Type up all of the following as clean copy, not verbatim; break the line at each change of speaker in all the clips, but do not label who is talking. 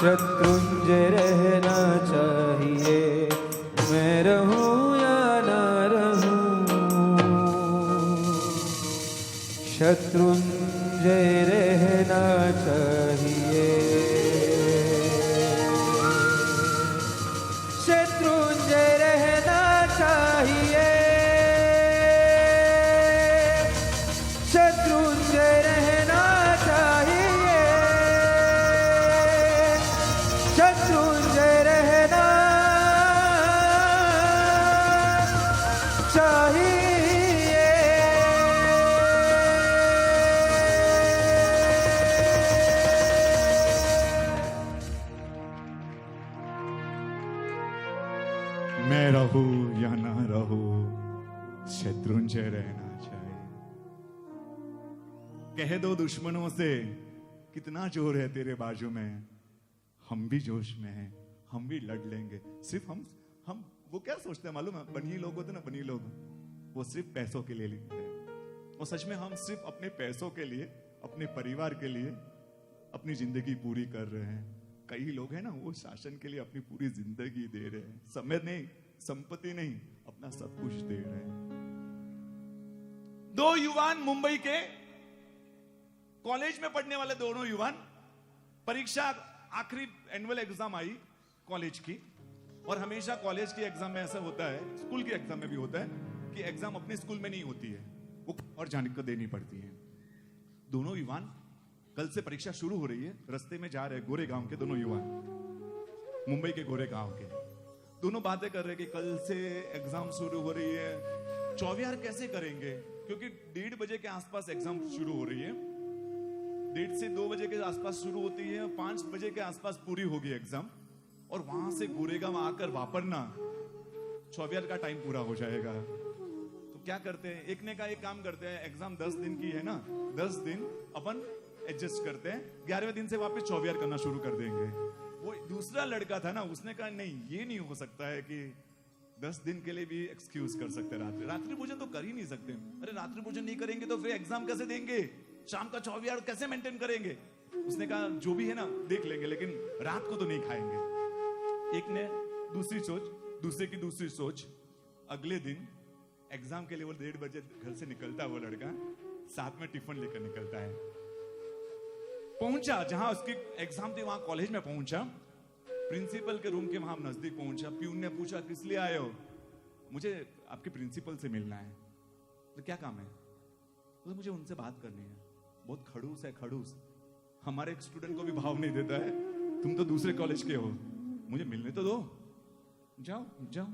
शत्रुंजय रहना चाहिए, मैं रहूं या ना रहूं। शत्रुंजय रहना चाहिए, शत्रुंजय रहना चाहिए, शत्रुंजय रहना चाहिए, शत्रुंजय रहना चाहिए।
मैं रहूं या ना रहूं, शत्रुंजय रहना चाहिए। कह दो दुश्मनों से कितना जोर है तेरे बाजू में, हम भी जोश में हैं, हम भी लड़ लेंगे। सिर्फ हम वो क्या सोचते हैं मालूम है, बनी लोग होते ना, बनी लोग वो सिर्फ पैसों के लिए लिखते हैं। और सच में हम सिर्फ अपने पैसों के लिए, अपने परिवार के लिए अपनी जिंदगी पूरी कर रहे हैं। कई लोग हैं ना, वो शासन के लिए अपनी पूरी जिंदगी दे रहे हैं, समय नहीं, संपत्ति नहीं, अपना सब कुछ दे रहे हैं। दो युवान मुंबई के कॉलेज में पढ़ने वाले, दोनों युवान, परीक्षा आखिरी एनुअल एग्जाम आई कॉलेज की। और हमेशा कॉलेज की एग्जाम में ऐसा होता है, स्कूल की एग्जाम में भी होता है कि एग्जाम अपने स्कूल में नहीं होती है, वो और जाने को देनी पड़ती है। दोनों युवान, कल से परीक्षा शुरू हो रही है, रास्ते में जा रहे हैं, गोरेगांव के दोनों युवान, मुंबई के गोरेगांव के। दोनों बातें कर रहे हैं कि कल से एग्जाम शुरू हो रही है, 24 कैसे करेंगे, क्योंकि 1:30 बजे के आसपास एग्जाम शुरू हो रही है, 1:30 से 2 बजे के आसपास शुरू होती है, 5 बजे के आसपास पूरी होगी एग्जाम। और वहां से गोरेगांव आकर वापरना, 24 का टाइम पूरा हो जाएगा। तो क्या करते हैं, एक ने का एक काम करते हैं, एग्जाम 10 दिन की है ना, 10 दिन अपन एडजस्ट करते हैं, 11वें दिन से वापस 24 करना शुरू कर देंगे। वो दूसरा लड़का था ना, उसने कहा नहीं, ये नहीं हो सकता है कि 10 दिन के लिए भी एक्सक्यूज कर सकते, रात्रि भोजन तो कर ही नहीं सकते। अरे रात्रि भोजन नहीं करेंगे तो फिर एग्जाम कैसे देंगे, शाम का 24 कैसे मेंटेन करेंगे। उसने कहा जो भी है ना देख लेंगे, लेकिन रात को तो नहीं खाएंगे। एक ने दूसरी सोच, दूसरे की दूसरी सोच। अगले दिन एग्जाम के लिए वो 1:30 बजे घर से निकलता है, वो लड़का साथ में टिफिन लेकर निकलता है। पहुंचा जहां उसकी एग्जाम थी, वहां कॉलेज में पहुंचा, प्रिंसिपल के रूम के वहां नजदीक पहुंचा। प्यून ने पूछा किस लिए आए हो, मुझे आपके प्रिंसिपल से मिलना है। तो क्या काम है, तो मुझे उनसे बात करनी है। बहुत खड़ूस है, खड़ूस, हमारे एक स्टूडेंट को भी भाव नहीं देता है, तुम तो दूसरे कॉलेज के हो, मुझे मिलने तो दो। जाओ जाओ।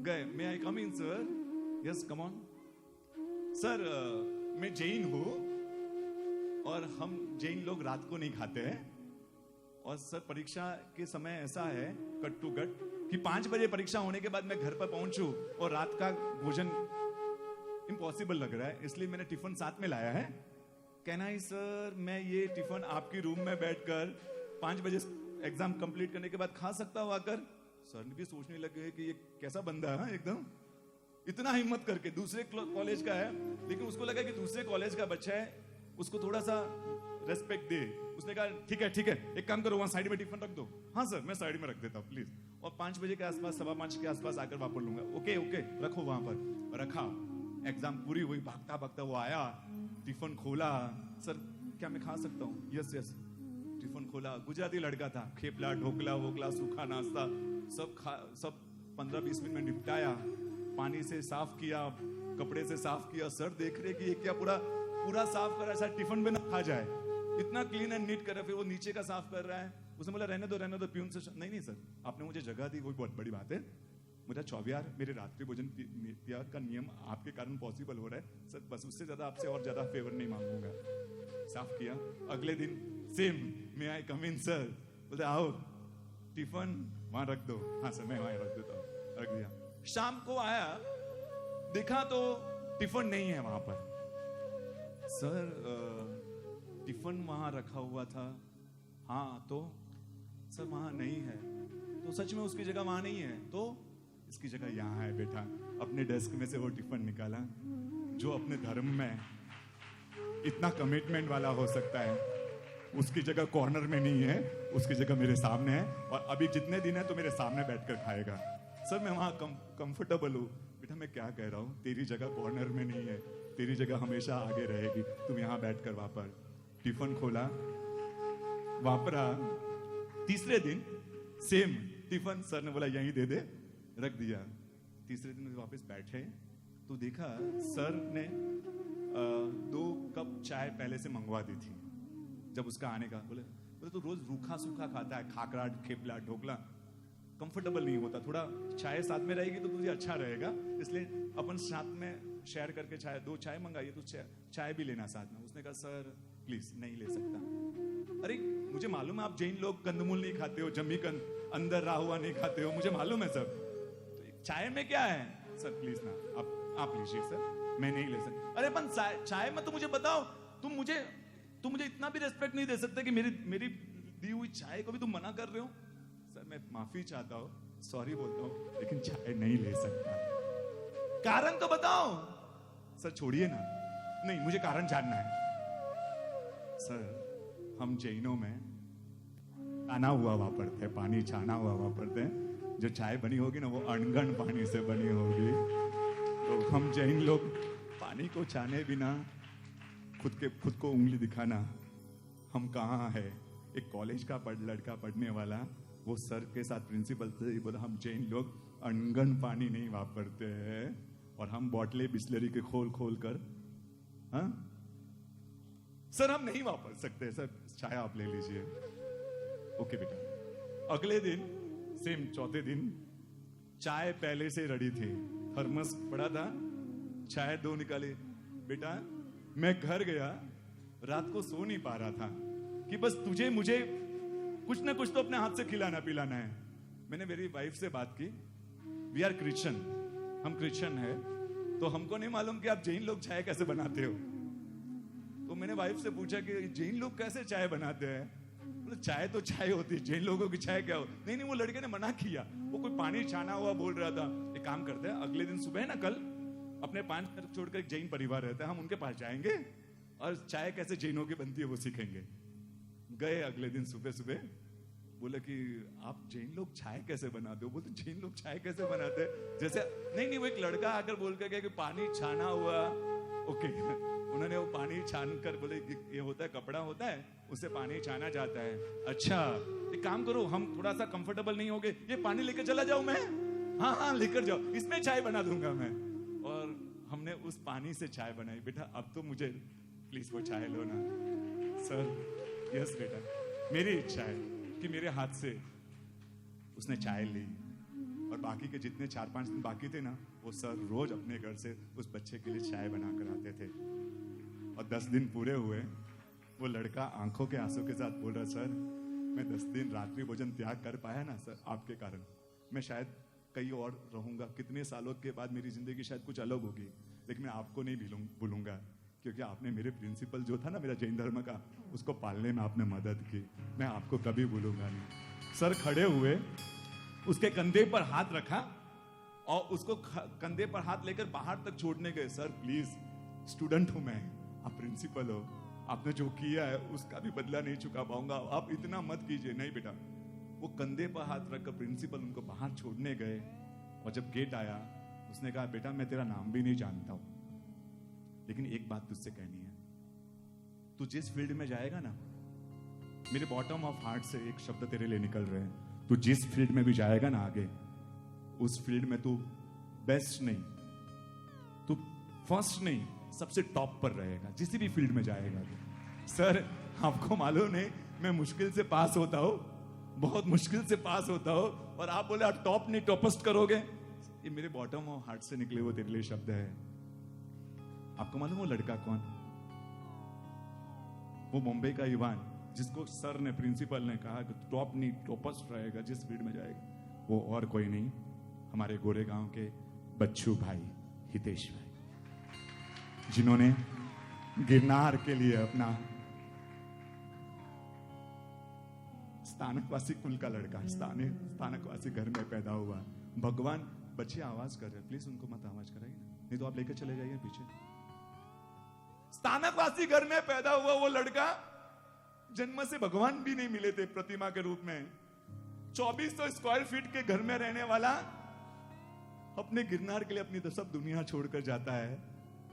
गए, may I come in sir? Yes come on sir. मैं जैन हूं और हम जैन लोग रात को नहीं खाते हैं, और सर परीक्षा के समय ऐसा है कट टू कट कि 5 बजे परीक्षा होने के बाद मैं घर पर पहुंचूं और रात का भोजन इम्पॉसिबल लग रहा है, इसलिए मैंने टिफिन साथ में लाया है। कहना ही सर मैं ये टिफिन आपकी रूम में बैठकर 5 बजे एग्जाम कंप्लीट करने के बाद खा सकता हूं आकर? सर ने भी सोचने लगे कि ये कैसा बंदा है, एकदम इतना हिम्मत करके, दूसरे कॉलेज का है, लेकिन उसको लगा कि दूसरे कॉलेज का बच्चा है, उसको थोड़ा सा रेस्पेक्ट दे। उसने कहा ठीक है ठीक है, एक काम करो, वहां साइड में टिफिन रख दो। हाँ सर मैं साइड में रख देता हूँ प्लीज, और 5 बजे के आसपास, 5:15 के आसपास आकर वापस लूंगा। ओके ओके रखो वहां पर। रखा, एग्जाम पूरी हुई, भागता भागता वो आया, टिफिन खोला। सर क्या मैं खा सकता हूँ? Yes yes. टिफिन खोला, गुजराती लड़का था, खेपला ढोकला वोकला सूखा नाश्ता सब 15-20 मिनट में निपटाया, पानी से साफ किया, कपड़े से साफ किया। सर देख रहे कि ये क्या पूरा साफ कर रहा है, शायद टिफिन में ना खा जाए, इतना क्लीन एंड नीट कर रहा है। फिर वो नीचे का साफ कर रहा है। उसने बोला रहने दो प्यून से। नहीं सर, आपने मुझे जगह दी, वो बहुत बड़ी बात है, मेरा 24 मेरे रात्रि भोजन त्याग का नियम आपके कारण पॉसिबल हो रहा है सर, बस उससे ज्यादा आपसे और ज्यादा फेवर नहीं मांगूंगा। साफ किया। अगले दिन same, may I come in sir? बोलते आओ, टिफिन वहां रख दो। हाँ सर मैं वहां रख देता हूँ। रख दिया। शाम को आया, देखा तो टिफिन नहीं है वहां पर। सर टिफिन वहां रखा हुआ था। हाँ तो सर वहां नहीं है। तो सच में उसकी जगह वहां नहीं है? तो इसकी जगह यहां है बेटा। अपने डेस्क में से वो टिफिन निकाला। जो अपने धर्म में इतना कमिटमेंट वाला हो सकता है, उसकी जगह कॉर्नर में नहीं है, उसकी जगह मेरे सामने है, और अभी जितने दिन है तो मेरे सामने बैठकर खाएगा। सर मैं वहां कंफर्टेबल हूँ। बेटा मैं क्या कह रहा हूँ, तेरी जगह कॉर्नर में नहीं है, तेरी जगह हमेशा आगे रहेगी, तुम यहाँ बैठकर वापर। टिफिन खोला, वापरा, तीसरे दिन सेम टिफिन, सर ने बोला यहीं दे दे, रख दिया। तीसरे दिन वापस बैठे तो देखा सर ने 2 कप चाय पहले से मंगवा दी थी। जब उसका आने का बोले तो रोज रूखा सूखा खाता है, खाकरा खेपला ढोकला, कंफर्टेबल नहीं होता, थोड़ा चाय साथ में रहेगी तो तुझे अच्छा रहेगा, इसलिए अपन साथ में शेयर करके चाय, 2 चाय मंगाइए तो चाय भी लेना साथ में। उसने कहा सर प्लीज नहीं ले सकता। अरे मुझे मालूम है आप जैन लोग कंदमूल नहीं खाते हो, जम्मी कंद अंदर रहा हुआ नहीं खाते हो, मुझे मालूम है सर, तो चाय में क्या है सर, प्लीज ना आप लीजिए सर, मैं नहीं ले सकता। अरे अपन चाय में तो मुझे बताओ, तुम मुझे इतना भी रेस्पेक्ट नहीं दे सकते कि मेरी दी हुई चाय को भी तुम मना कर रहे हो। सर मैं माफी चाहता हूँ, सॉरी बोलता हूँ, लेकिन चाय नहीं ले सकता। कारण तो बताओ। सर छोड़िए ना, नहीं मुझे कारण जानना है। सर हम जैनों में छाना हुआ वापरते हैं, पानी छाना हुआ वापरते हैं, जो चाय बनी होगी ना वो अनगन पानी से बनी होगी, तो हम जैन लोग पानी को छाने बिना खुद को उंगली दिखाना, हम कहाँ है। एक कॉलेज का लड़का पढ़ने वाला, वो सर के साथ प्रिंसिपल से बोला हम जैन लोग अनगन पानी नहीं वापरते हैं, और हम बॉटले बिस्लरी के खोल कर, हाँ सर हम नहीं वापर सकते सर, चाय आप ले लीजिए। ओके बेटा। अगले दिन सेम चौथे दिन चाय पहले से रेडी थी, थर्मस पड़ा था, चाय 2 निकाली। बेटा मैं घर गया, रात को सो नहीं पा रहा था कि बस तुझे मुझे कुछ ना कुछ तो अपने हाथ से खिलाना पिलाना है। मैंने मेरी वाइफ से बात की, वी आर क्रिश्चियन, हम क्रिश्चियन है, तो हमको नहीं मालूम कि आप जैन लोग चाय कैसे बनाते हो। तो मैंने वाइफ से पूछा कि जैन लोग कैसे चाय बनाते हैं। बोले चाय तो चाय होती है, जैन लोगों की चाय क्या हो। नहीं वो लड़के ने मना किया, वो कोई पानी छाना हुआ बोल रहा था। एक काम करते हैं, अगले दिन सुबह ना, कल अपने 5 घर छोड़कर एक जैन परिवार रहता है, हम उनके पास जाएंगे और चाय कैसे जैनों की बनती है वो सीखेंगे। गए अगले दिन सुबह, बोले कि आप जैन लोग चाय कैसे बनाते हो। बोलते जैन लोग चाय कैसे बनाते हैं, जैसे नहीं वो एक लड़का आकर बोल कर गया कि पानी छाना हुआ। ओके उन्होंने वो पानी छान कर बोले ये होता है, कपड़ा होता है, उससे पानी छाना जाता है। अच्छा एक काम करो, हम थोड़ा सा कंफर्टेबल नहीं होगे, ये पानी लेकर चला जाऊं मैं। हाँ लेकर जाओ, इसमें चाय बना दूंगा मैं। और हमने उस पानी से चाय बनाई। बेटा अब तो मुझे प्लीज वो चाय लो ना। सर यस बेटा, मेरी इच्छा है कि मेरे हाथ से उसने चाय ली, और बाकी के जितने 4-5 दिन बाकी थे ना, वो सर रोज अपने घर से उस बच्चे के लिए चाय बना कर आते थे। और 10 दिन पूरे हुए, वो लड़का आंखों के आंसू के साथ बोल रहा, सर मैं 10 दिन रात्रि भोजन त्याग कर पाया ना सर, आपके कारण। मैं शायद कहीं और रहूंगा, कितने सालों के बाद मेरी जिंदगी शायद कुछ अलग होगी, लेकिन मैं आपको नहीं भूलूंगा, क्योंकि आपने मेरे प्रिंसिपल जो था ना मेरा जैन धर्म का, उसको पालने में आपने मदद की, मैं आपको कभी भूलूंगा नहीं। सर खड़े हुए, उसके कंधे पर हाथ रखा और उसको कंधे पर हाथ लेकर बाहर तक छोड़ने गए। सर प्लीज, स्टूडेंट हूं मैं, आप प्रिंसिपल हो, आपने जो किया है उसका भी बदला नहीं चुका पाऊंगा, आप इतना मत कीजिए। नहीं बेटा, वो कंधे पर हाथ रखकर प्रिंसिपल उनको बाहर छोड़ने गए, और जब गेट आया उसने कहा बेटा मैं तेरा नाम भी नहीं जानता हूं, लेकिन एक बात तुझसे कहनी है, तू जिस फील्ड में जाएगा ना, मेरे बॉटम ऑफ हार्ट से एक शब्द तेरे लिए निकल रहे हैं, तू जिस फील्ड में भी जाएगा ना आगे, उस फील्ड में तू बेस्ट नहीं, तू फर्स्ट नहीं, सबसे टॉप पर रहेगा, जिस भी फील्ड में जाएगा तो। सर आपको मालूम नहीं, मैं मुश्किल से पास होता हूं, बहुत मुश्किल से पास होता हूं, और आप बोले आप टॉप नहीं टॉपस्ट करोगे। ये मेरे बॉटम ऑफ हार्ट से निकले वो तेरे लिए शब्द है। आपको मालूम वो लड़का कौन? वो मुंबई का युवान जिसको सर ने, प्रिंसिपल ने कहा कि टॉप नहीं टॉपस्ट रहेगा जिस फील्ड में जाएगा, वो और कोई नहीं, हमारे गोरे गांव के बच्चू भाई हितेश भाई, जिन्होंने गिरनार के लिए अपना, स्थानकवासी कुल का लड़का, स्थानकवासी घर में पैदा हुआ। भगवान, बच्चे आवाज कर रहे हैं, प्लीज उनको मत आवाज कराइए, नहीं तो आप लेकर चले जाइए पीछे। स्थानकवासी घर में पैदा हुआ वो लड़का जन्म से भगवान भी नहीं मिले थे प्रतिमा के रूप में। 2400 स्क्वायर फीट के घर में रहने वाला अपने गिरनार के लिए अपनी सब दुनिया छोड़कर जाता है।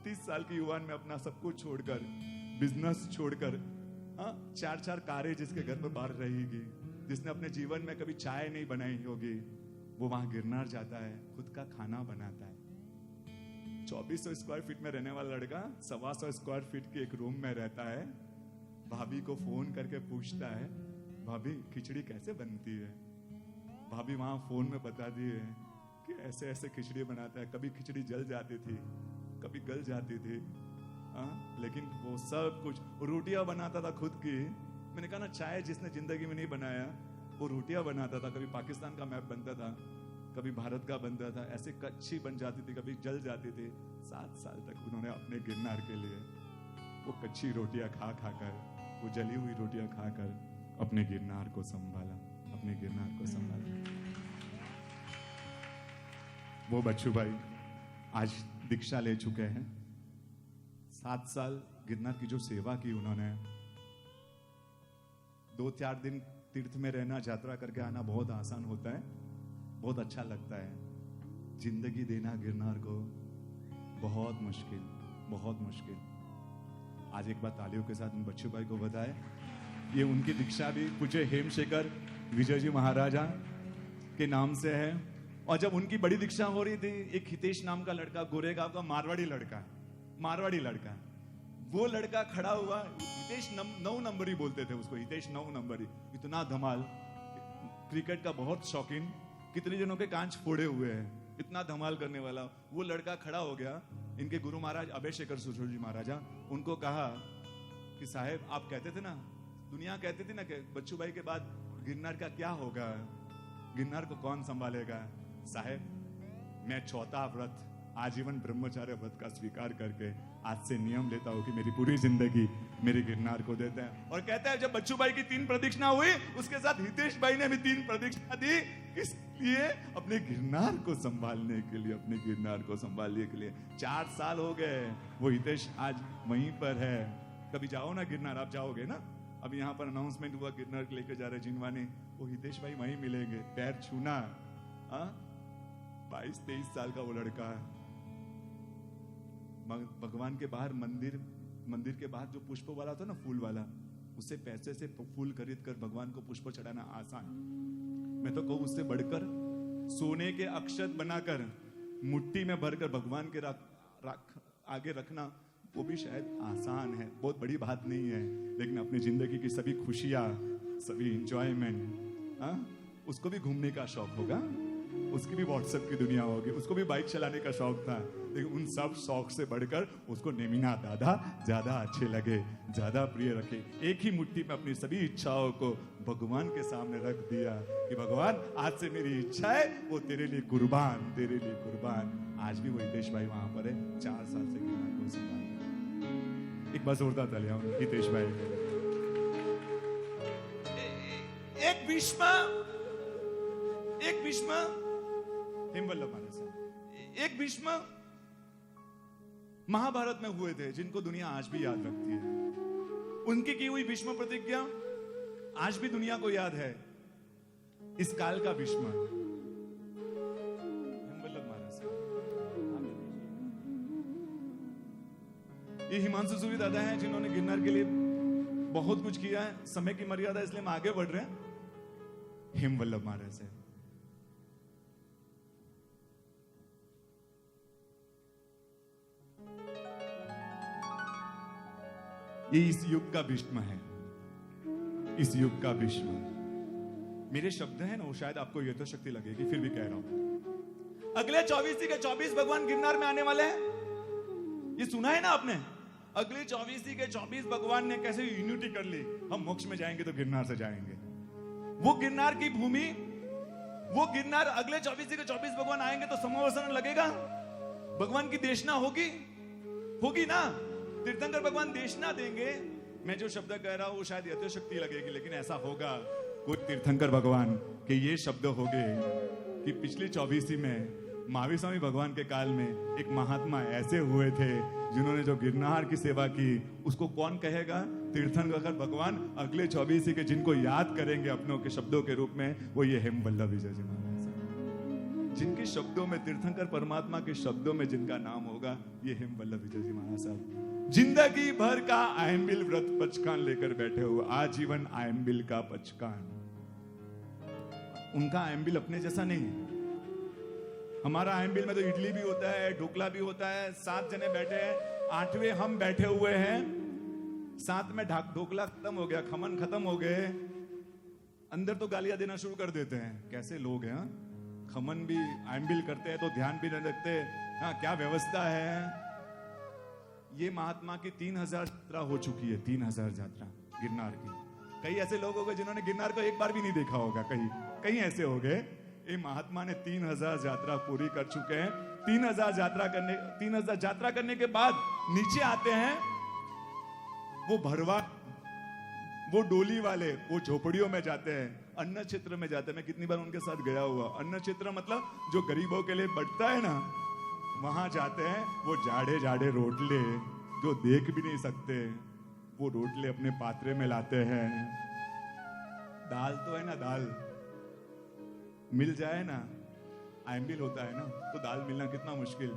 30 साल की युवान में अपना सब कुछ छोड़कर, बिजनेस छोड़कर, 4-4 कारें जिसके घर में बाहर रहेगी, जिसने अपने जीवन में कभी चाय नहीं बनाई होगी, वो वहां गिरनार जाता है, खुद का खाना बनाता है। 2400 स्क्वायर फीट में रहने वाला लड़का 125 स्क्वायर फीट के एक रूम में रहता है। भाभी को फोन करके पूछता है, भाभी खिचड़ी कैसे बनती है? भाभी वहां फोन में बता दी है कि ऐसे ऐसे खिचड़ी बनाता है। कभी खिचड़ी जल जाती थी, कभी गल जाती थी, लेकिन वो सब कुछ, रोटियां बनाता था खुद की। मैंने कहा ना, चाय जिसने जिंदगी में नहीं बनाया वो रोटियां बनाता था। कभी पाकिस्तान का मैप बनता था, कभी भारत का बनता था, ऐसे कच्ची बन जाती थी, कभी जल जाती थी। 7 साल तक उन्होंने अपने गिरनार के लिए वो कच्ची रोटियां खा खाकर, वो जली हुई रोटियां खाकर अपने गिरनार को संभाला, अपने गिरनार को संभाला। वो बच्चू भाई आज दीक्षा ले चुके हैं। 7 साल गिरनार की जो सेवा की उन्होंने, 2-4 दिन तीर्थ में रहना, यात्रा करके आना बहुत आसान होता है, बहुत अच्छा लगता है। जिंदगी देना गिरनार को बहुत मुश्किल, बहुत मुश्किल। आज एक बार तालियों के साथ बच्चू भाई को बताए, ये उनकी दीक्षा भी पूज्य हेमशेखर विजय जी महाराजा के नाम से है। और जब उनकी बड़ी दीक्षा हो रही थी, एक हितेश नाम का लड़का, गोरेगांव का मारवाड़ी लड़का, वो लड़का खड़ा हुआ। हितेश 9 नंबरी बोलते थे उसको, हितेश 9 नंबरी। इतना धमाल, क्रिकेट का बहुत शौकीन, कितने जनों के कांच फोड़े हुए हैं, इतना धमाल करने वाला वो लड़का खड़ा हो गया। इनके गुरु महाराज अभय शेखर सुसोल जी महाराजा, उनको कहा कि साहेब, आप कहते थे ना, दुनिया कहती थी ना कि बच्चू भाई के बाद गिरनार का क्या होगा, गिरनार को कौन संभालेगा? साहेब, मैं 4था व्रत, आजीवन ब्रह्मचार्य व्रत का स्वीकार करके आज से नियम लेता हूं कि मेरी पूरी जिंदगी मेरे गिरनार को देते हैं। और कहता है, जब बच्चू भाई की 3 प्रदक्षिणा हुई, उसके साथ हितेश भाई ने भी 3 प्रदक्षिणा दी। किस लिए? अपने गिरनार को संभालने के लिए, अपने गिरनार को संभालने के लिए। 4 साल हो गए, वो हितेश आज वहीं पर है। कभी जाओ ना गिरनार, आप जाओगे ना, अब यहाँ पर अनाउंसमेंट हुआ गिरनार के लेकर जा रहे जिनवानी, वो हितेश भाई वहीं मिलेंगे, पैर छूना। 22-23 साल का वो लड़का है। भगवान के बाहर मंदिर के बाहर जो पुष्प वाला था ना, फूल वाला, उससे पैसे से फूल खरीद कर भगवान को पुष्प चढ़ाना आसान। मैं तो कहूं उससे बढ़कर सोने के अक्षत बनाकर मुट्ठी में भरकर भगवान के आगे रखना, वो भी शायद आसान है, बहुत बड़ी बात नहीं है। लेकिन अपनी जिंदगी की सभी खुशियां, सभी इंजॉयमेंट, उसको भी घूमने का शौक होगा, उसकी भी व्हाट्सएप की दुनिया होगी, उसको भी बाइक चलाने का शौक था। लेकिन उन सब शौक से बढ़कर उसको नेमिना दादा ज्यादा अच्छे लगे, ज्यादा प्रिय रखे। एक ही मुट्ठी में अपनी सभी इच्छाओं को भगवान के सामने रख दिया कि भगवान, आज से मेरी इच्छा है वो तेरे लिए कुर्बान, तेरे लिए कुर्बान। आज भी वो हितेश भाई वहां पर है, 4 साल से गिरनार को संभाल रहे हैं। एक बार जोरदार तालियां हितेश भाई। एक भीष्म हिमवल्लभ महाराज, एक भीष्म महाभारत में हुए थे, जिनको दुनिया आज भी याद रखती है। उनकी की हुई भीष्म प्रतिज्ञा आज भी दुनिया को याद है। इस काल का भीष्म हिमवल्लभ महाराज। ये हिमांशु सूरी दादा हैं, जिन्होंने गिरनार के लिए बहुत कुछ किया है। समय की मर्यादा इसलिए हम आगे बढ़ रहे हैं। हिमवल्लभ महाराज है। ये इस युग का भीष्म है, इस युग का भीष्म। मेरे शब्द हैं ना, वो शायद आपको ये तो शक्ति लगेगी, फिर भी कह रहा हूं। अगले 24 के 24 भगवान गिरनार में आने वाले हैं। ये सुना है ना आपने? अगले 24 के 24 भगवान ने कैसे यूनिटी कर ली। हम मोक्ष में जाएंगे तो गिरनार से जाएंगे। वो गिरनार की भूमि, वो गिरनार, अगले 24 के 24 भगवान आएंगे तो समावसन लगेगा, भगवान की देशना होगी ना। तीर्थंकर भगवान देशना देंगे। मैं जो शब्द कह रहा हूं वो शायद यथाशक्ति लगेगी, लेकिन ऐसा होगा कोई तीर्थंकर भगवान के ये शब्द हो गए कि पिछले 24 में महावीर स्वामी भगवान के काल में एक महात्मा ऐसे हुए थे जिन्होंने जो गिरनार की सेवा की, उसको कौन कहेगा? तीर्थंकर भगवान अगले 24 के जिनको याद करेंगे अपनों के शब्दों के रूप में, वो ये हेम वल्लभ विजय जी महाराज साहब। जिनके शब्दों में, तीर्थंकर परमात्मा के शब्दों में जिनका नाम होगा, ये हेम वल्लभ विजय जी महाराज साहब। जिंदगी भर का आयम्बिल व्रत पचकान लेकर बैठे हुए, आजीवन आयम्बिल का पचकान। उनका आयम्बिल अपने जैसा नहीं है। हमारा आयम्बिल में तो इडली भी होता है, ढोकला भी होता है, 7 जने बैठे हैं, 8वें हम बैठे हुए हैं, 7 में ढोकला खत्म हो गया, खमन खत्म हो गए, अंदर तो गालियां देना शुरू कर देते हैं। कैसे लोग हैं? खमन भी आयम्बिल करते हैं तो ध्यान भी नहीं रखते। हाँ, क्या व्यवस्था है। ये महात्मा की 3000 यात्रा हो चुकी है, 3000 यात्रा गिरनार की। कई ऐसे लोग हो गए जिन्होंने गिरनार को एक बार भी नहीं देखा होगा, कई ऐसे हो गए। ये महात्मा ने 3000 यात्रा पूरी कर चुके हैं। 3000 यात्रा करने के बाद नीचे आते हैं, वो भरवा, वो डोली वाले, वो झोपड़ियों में जाते हैं, अन्न क्षेत्र में जाते हैं। मैं कितनी बार उनके साथ गया हुआ। अन्न क्षेत्र मतलब जो गरीबों के लिए बढ़ता है ना, वहां जाते हैं। वो जाड़े जाड़े रोटले जो देख भी नहीं सकते, वो रोटले अपने पात्रे में लाते हैं। दाल तो है ना, दाल मिल जाए ना, आयम्बिल होता है ना, तो दाल मिलना कितना मुश्किल।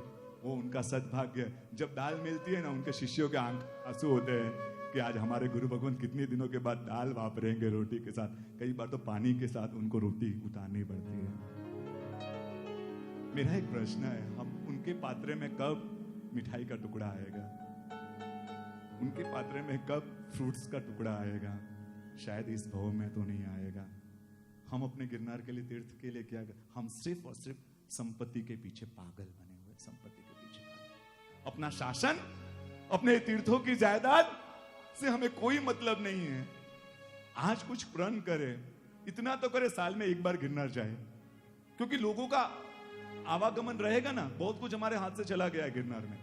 वो उनका सद्भाग्य। जब दाल मिलती है ना, उनके शिष्यों के आंख आंसू होते हैं कि आज हमारे गुरु भगवान कितने दिनों के बाद दाल वापरेंगे रोटी के साथ। कई बार तो पानी के साथ उनको रोटी उतारनी पड़ती है। मेरा एक प्रश्न है, हम उनके पात्रे में कब मिठाई का टुकड़ा आएगा? उनके पात्रे में कब फ्रूट्स का टुकड़ा आएगा? शायद इस भव में तो नहीं आएगा। हम अपने गिरनार के लिए, तीर्थ के लिए क्या कर? हम सिर्फ और सिर्फ संपत्ति के पीछे पागल बने हुए, संपत्ति के पीछे। अपना शासन, अपने तीर्थों की जायदाद से हमें कोई मतलब नहीं है। आज कुछ प्रण करे, इतना तो करे, साल में एक बार गिरनार जाए, क्योंकि लोगों का आवागमन रहेगा ना। बहुत कुछ हमारे हाथ से चला गया है गिरनार में।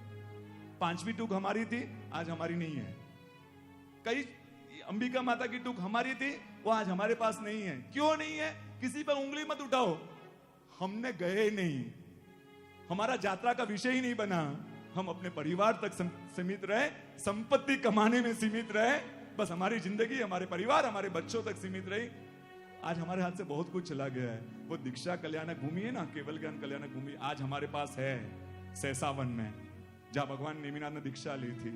5वीं टूक हमारी थी, आज हमारी नहीं है। कई अंबिका माता की टूक हमारी थी, वो आज हमारे पास नहीं है। क्यों नहीं है? किसी पर उंगली मत उठाओ, हमने गए नहीं, हमारा यात्रा का विषय ही नहीं बना। हम अपने परिवार तक सीमित रहे, संपत्ति कमाने में सीमित रहे, बस हमारी जिंदगी, हमारे परिवार, हमारे बच्चों तक सीमित रही। आज हमारे हाथ से बहुत कुछ चला गया है। वो दीक्षा कल्याणक भूमि है ना, केवल ज्ञान कल्याणक भूमि, आज हमारे पास है सहसावन में, जहां भगवान नेमिनाथ ने दीक्षा ली थी।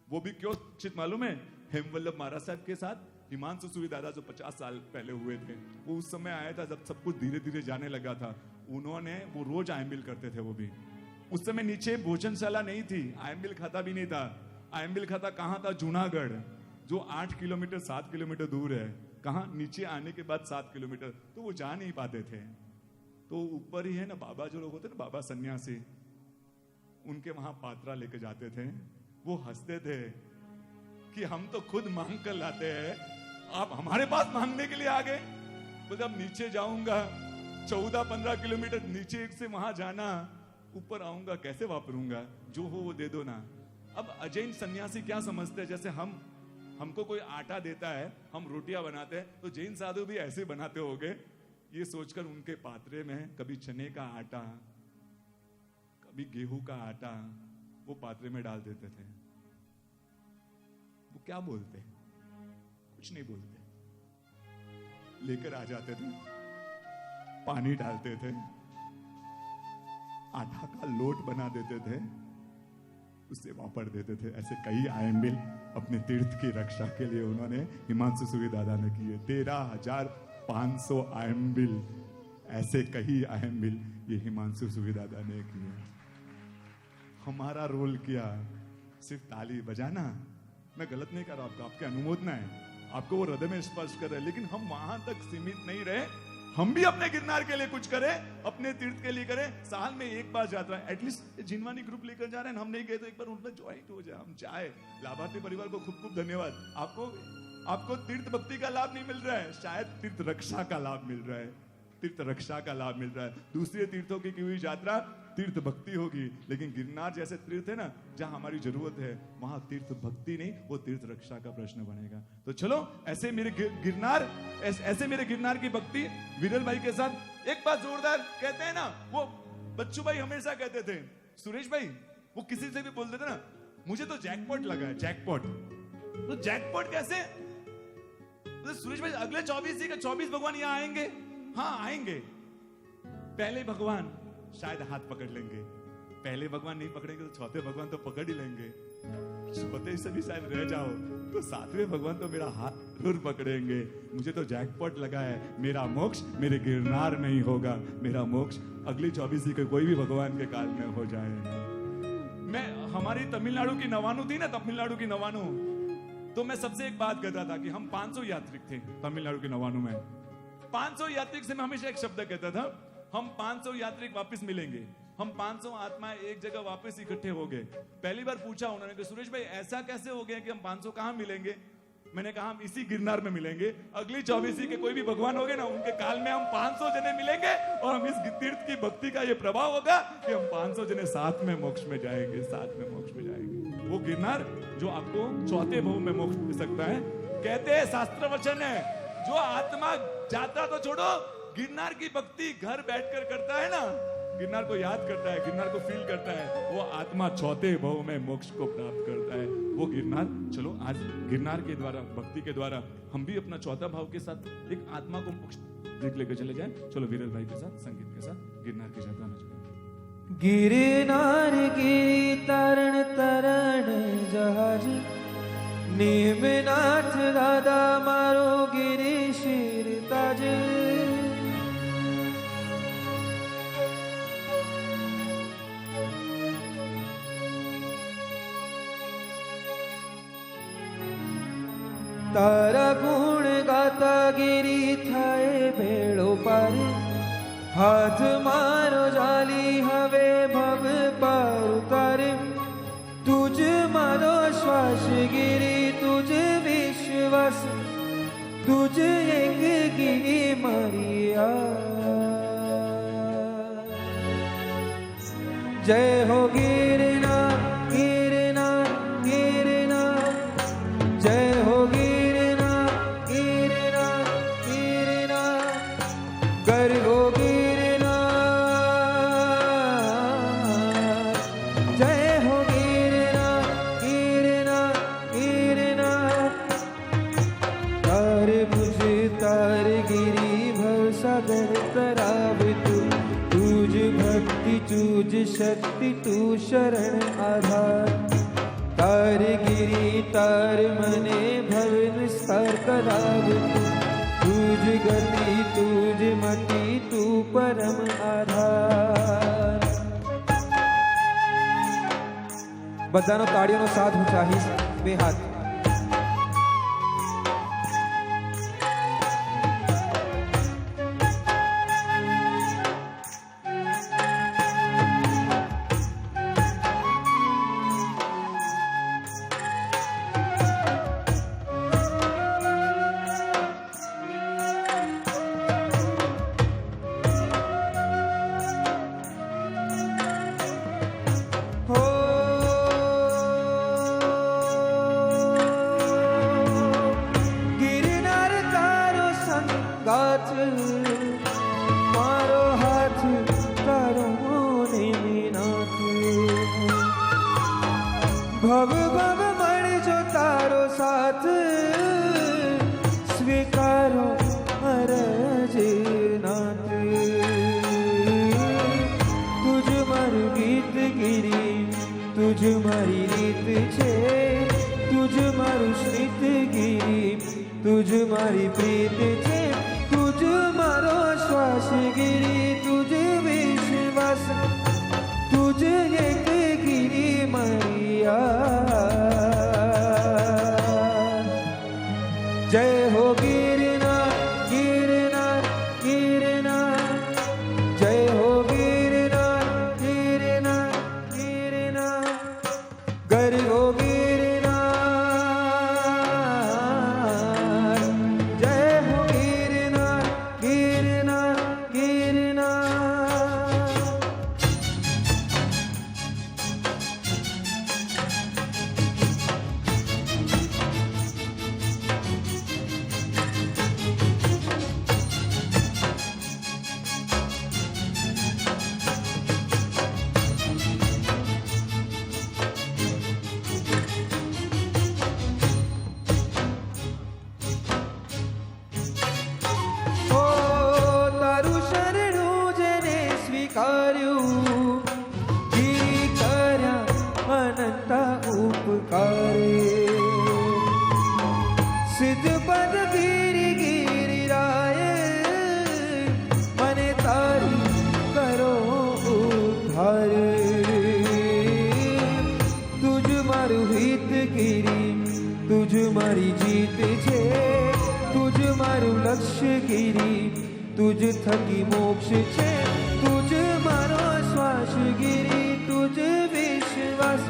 वो भी क्यों दीक्षित मालूम है? हेम वल्लभ महाराज साहब के साथ हिमांशु सूरी दादा जो 50 साल पहले हुए थे, वो उस समय आया था जब सब कुछ धीरे धीरे जाने लगा था। उन्होंने, वो रोज आयम्बिल करते थे। वो भी उस समय नीचे भोजनशाला नहीं थी, आयम्बिल खाता भी नहीं था। आयम्बिल खाता कहाँ था? जूनागढ़, जो 8 किलोमीटर 7 किलोमीटर दूर है। कहाँ? नीचे आने के बाद 7 किलोमीटर, तो वो जा नहीं पाते थे। तो ऊपर ही है ना बाबा, जो लोग होते ना बाबा सन्यासी, उनके वहां पात्रा लेके जाते थे। वो हंसते थे कि हम तो खुद मांग कर लाते हैं, आप हमारे पास मांगने के लिए आ गए। तो जब नीचे जाऊंगा 14-15 किलोमीटर नीचे से वहां जाना, ऊपर आऊंगा कैसे वापरूंगा? जो हो वो दे दो ना। अब अजैन सन्यासी क्या समझते हैं? जैसे हमको कोई आटा देता है, हम रोटियां बनाते हैं, तो जैन साधु भी ऐसे बनाते होंगे, ये सोचकर उनके पात्रे में कभी चने का आटा, कभी गेहूं का आटा वो पात्रे में डाल देते थे। वो क्या बोलते? कुछ नहीं बोलते, लेकर आ जाते थे, पानी डालते थे, आटा का लोट बना देते थे, उससे वापर देते थे। ऐसे कई आयम्बिल अपने तीर्थ की रक्षा के लिए उन्होंने हिमांशु सूरी दादा ने किए। 13,500 आयम्बिल, ऐसे कई आयम्बिल ये हिमांशु सूरी दादा ने किए। हमारा रोल क्या? सिर्फ ताली बजाना। मैं गलत नहीं कर रहा, आपको आपके अनुमोदना है, आपको वो हृदय में स्पर्श कर रहे हैं, लेकिन हम वहां तक सीमित नहीं रहे। हम भी अपने गिरनार के लिए कुछ करें, अपने तीर्थ के लिए करें। साल में एक बार यात्रा, एटलीस्ट जिनवानी ग्रुप लेकर जा रहे हैं, हम नहीं गए तो एक बार उनमें ज्वाइंट हो जाए, हम जाए। लाभार्थी परिवार को खूब खूब धन्यवाद। आपको तीर्थ भक्ति का लाभ नहीं मिल रहा है, शायद तीर्थ रक्षा का लाभ मिल रहा है, तीर्थ रक्षा का लाभ मिल रहा है। दूसरे तीर्थों की हुई यात्रा तीर्थ भक्ति होगी, लेकिन गिरनार जैसे तीर्थ है ना, जहां हमारी जरूरत है, वहां तीर्थ भक्ति नहीं, वो तीर्थ रक्षा का प्रश्न बनेगा। तो चलो, ऐसे मेरे गिरनार की भक्ति विरल भाई के साथ एक बार जोरदार कहते हैं ना, वो बच्चू भाई हमेशा कहते थे, सुरेश भाई वो किसी से भी बोलते थे ना, मुझे तो जैकपॉट लगा है, जैकपॉट। तो जैकपॉट कैसे? तो सुरेश भाई अगले 24 भगवान यहाँ आएंगे। हाँ आएंगे। पहले भगवान शायद हाथ पकड़ लेंगे, पहले भगवान नहीं पकड़ेंगे तो चौथे भगवान तो पकड़ ही लेंगे। चौथे से भी शायद रह जाओ तो सातवें भगवान तो मेरा हाथ जरूर पकड़ेंगे। मुझे तो जैकपॉट लगा है, मेरा मोक्ष मेरे गिरनार में ही होगा, मेरा मोक्ष अगली 24 के कोई भी भगवान के काल में हो जाएगा। मैं हमारी तमिलनाडु की नवानु थी ना, तमिलनाडु की नवानु, तो मैं सबसे एक बात कहता था कि हम 500 यात्रिक थे तमिलनाडु के नवानु में। 500 यात्रिक से मैं हमेशा एक शब्द कहता था, हम 500 यात्रिक वापस मिलेंगे, हम 500 आत्माएं एक जगह वापस इकट्ठे हो गए। पहली बार पूछा उन्होंने कि सुरेश भाई ऐसा कैसे हो गया कि हम 500 कहां मिलेंगे? मैंने कहा हम इसी गिरनार में मिलेंगे, अगली 24 के कोई भी भगवान होंगे ना उनके काल में हम 500 जने मिलेंगे और हम इस तीर्थ की भक्ति का ये प्रभाव होगा कि हम 500 जने साथ में मोक्ष में जाएंगे, साथ में मोक्ष में जाएंगे। वो गिरनार जो आपको चौथे भव में मोक्ष दे सकता है। कहते हैं शास्त्र वचन है, जो आत्मा जाता तो छोड़ो, गिरनार की भक्ति घर बैठकर करता है ना, गिरनार को याद करता है, गिरनार को फील करता है, वो आत्मा चौथे भव में मोक्ष को प्राप्त करता है। वो गिरनार, चलो आज गिरनार के द्वारा, भक्ति के द्वारा हम भी अपना चौथा भाव के साथ एक आत्मा को मोक्ष देख लेकर चले जाएं। चलो वीरल भाई के साथ संगीत के साथ गिरनार की यात्रा में चलो।
गिरनार गिरी तरण तरण जहाज, नेमनाथ दादा मारो गिरी शीर ताज। तारा गुण गाता गिरी थाए भेड़ो पर, हाथ मारो जाली हवे भव पार उतारे। तुझ मारो श्वास गिरी तुझ विश्वास, तुझ एक गिरी मरिया। जय हो गिरनार गिरनार गिरनार, जय हो तुझ शक्ति तू शरण आधार। तार गिरी तार मने भवन स्तर कराव, तुझ गति तुझ मति तू परम आधार। બધાનો તાળીઓનો સાથ ઊંચાઈ બે હાથ। मारो हाथ करो नाथ, भव भव मण जो तारो साथ, स्वीकारो अरज नाथ। तुझ मारू गीत गिरी तुझ मारी रीत छे, तुझ मारू स्मित गिरी तुझ मारी प्रीत छे। तुझ मारो श्वास गिरी तुझ विश्वास, तुझ एक गिरी मैया। जय हो गिरनार गिरनार गिरनार, जय हो गिरनार गिरनार गिरनार, गर हो उपकारे सिद्ध पद गिरि गिरिराय मने तारी करो उद्धार तुझ मारू हित गिरी तुझ मारी जीत छे तुझ मारू लक्ष्य गिरी तुझ थकी मोक्ष छे तुझ मारो श्वास गिरी तुझ विश्वास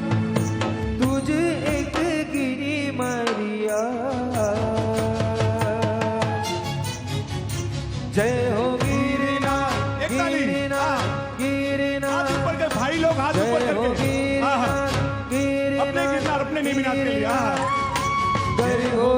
तुझ एक गिरी मारिया जय हो गिरनाथ गिरनाथ गिरनाथ
हाथ ऊपर कर भाई लोग, हाथ ऊपर
जय हो
करके
गिरनाथ
अपने गिरनार अपने नेमिनाथ के लिए
जय हो